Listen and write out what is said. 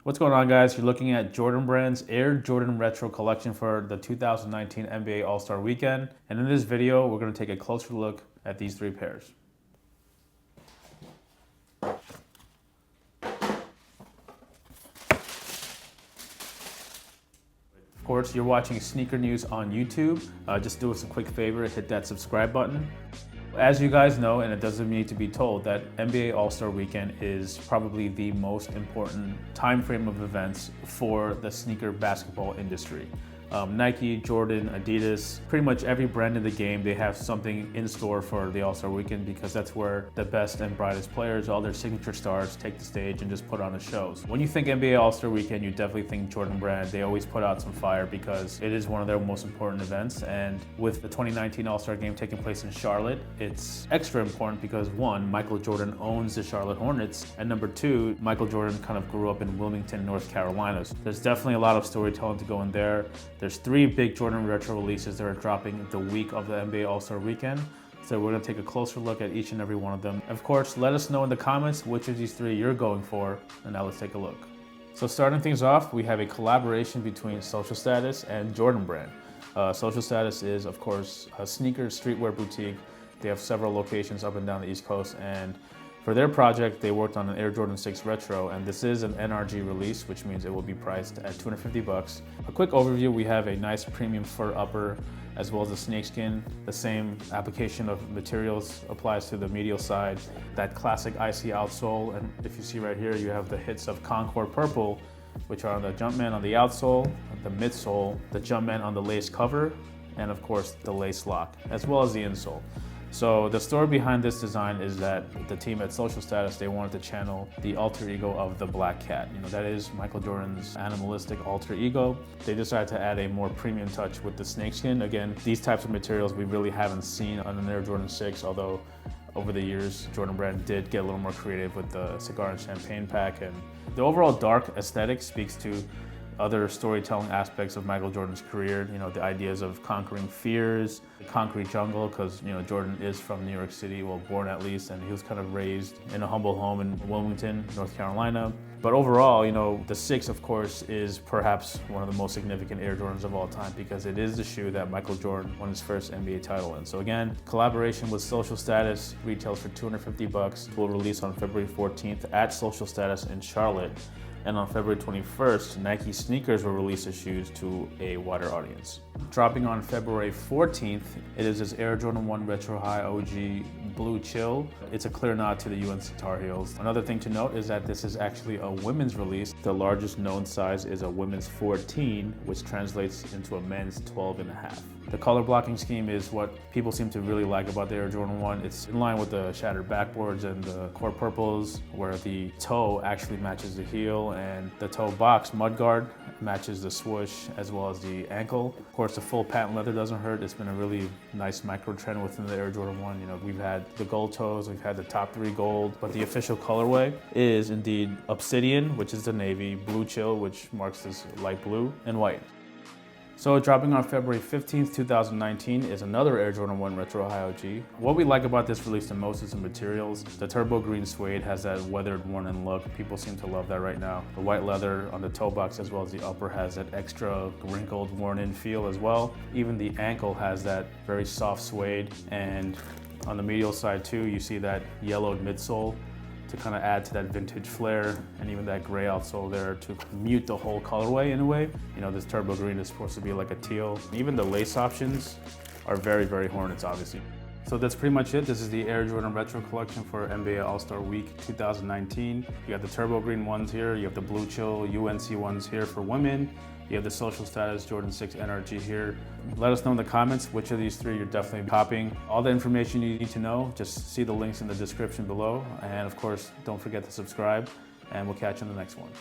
What's going on, guys? You're looking at Jordan Brand's Air Jordan Retro collection for the 2019 NBA All-Star Weekend. And in this video, we're going to take a closer look at these three pairs. Of course, you're watching Sneaker News on YouTube. Just do us a quick favor, hit that subscribe button. As you guys know, and it doesn't need to be told, that NBA All-Star Weekend is probably the most important time frame of events for the sneaker basketball industry. Nike, Jordan, Adidas, pretty much every brand in the game, they have something in store for the All-Star Weekend because that's where the best and brightest players, all their signature stars, take the stage and just put on the shows. When you think NBA All-Star Weekend, you definitely think Jordan Brand. They always put out some fire because it is one of their most important events. And with the 2019 All-Star Game taking place in Charlotte, it's extra important because one, Michael Jordan owns the Charlotte Hornets, and number two, Michael Jordan kind of grew up in Wilmington, North Carolina. So there's definitely a lot of storytelling to go in there. There's three big Jordan retro releases that are dropping the week of the NBA All-Star Weekend. So we're gonna take a closer look at each and every one of them. Of course, let us know in the comments which of these three you're going for, and now let's take a look. So starting things off, we have a collaboration between Social Status and Jordan Brand. Social Status is, of course, a sneaker streetwear boutique. They have several locations up and down the East Coast, and for their project, they worked on an Air Jordan 6 Retro, and this is an NRG release, which means it will be priced at $250. A quick overview, we have a nice premium fur upper, as well as a snakeskin. The same application of materials applies to the medial side. That classic icy outsole, and if you see right here, you have the hits of Concord Purple, which are on the Jumpman on the outsole, the midsole, the Jumpman on the lace cover, and of course, the lace lock, as well as the insole. So the story behind this design is that the team at Social Status, they wanted to channel the alter ego of the Black Cat. You know, that is Michael Jordan's animalistic alter ego. They decided to add a more premium touch with the snakeskin. Again, these types of materials we really haven't seen on an Air Jordan 6, although over the years, Jordan Brand did get a little more creative with the cigar and champagne pack. And the overall dark aesthetic speaks to other storytelling aspects of Michael Jordan's career, you know, the ideas of conquering fears, the concrete jungle, because, you know, Jordan is from New York City, well, born at least, and he was kind of raised in a humble home in Wilmington, North Carolina. But overall, you know, the 6, of course, is perhaps one of the most significant Air Jordans of all time because it is the shoe that Michael Jordan won his first NBA title in. So again, collaboration with Social Status retails for $250. Will release on February 14th at Social Status in Charlotte. And on February 21st, Nike sneakers will release the shoes to a wider audience. Dropping on February 14th, it is this Air Jordan 1 Retro High OG Blue Chill. It's a clear nod to the UNC Tar Heels. Another thing to note is that this is actually a women's release. The largest known size is a women's 14, which translates into a men's 12.5. The color blocking scheme is what people seem to really like about the Air Jordan 1. It's in line with the shattered backboards and the core purples, where the toe actually matches the heel and the toe box mudguard matches the swoosh as well as the ankle. Of course, the full patent leather doesn't hurt. It's been a really nice micro trend within the Air Jordan 1. You know, we've had the gold toes, we've had the top 3 gold, but the official colorway is indeed Obsidian, which is the navy, Blue Chill, which marks this light blue, and white. So dropping on February 15th, 2019 is another Air Jordan 1 Retro High OG. What we like about this release the most is the materials. The turbo green suede has that weathered, worn-in look. People seem to love that right now. The white leather on the toe box as well as the upper has that extra wrinkled, worn-in feel as well. Even the ankle has that very soft suede. And on the medial side too, you see that yellowed midsole to kind of add to that vintage flair, and even that gray outsole there to mute the whole colorway in a way. You know, this turbo green is supposed to be like a teal. Even the lace options are very, very Hornets, obviously. So that's pretty much it. This is the Air Jordan Retro collection for NBA All-Star Week 2019. You have the turbo green ones here, you have the Blue Chill UNC ones here for women, you have the Social Status Jordan 6 NRG here. Let us know in the comments which of these three you're definitely copying. All the information you need to know, just see the links in the description below. And of course, don't forget to subscribe, and we'll catch you in the next one.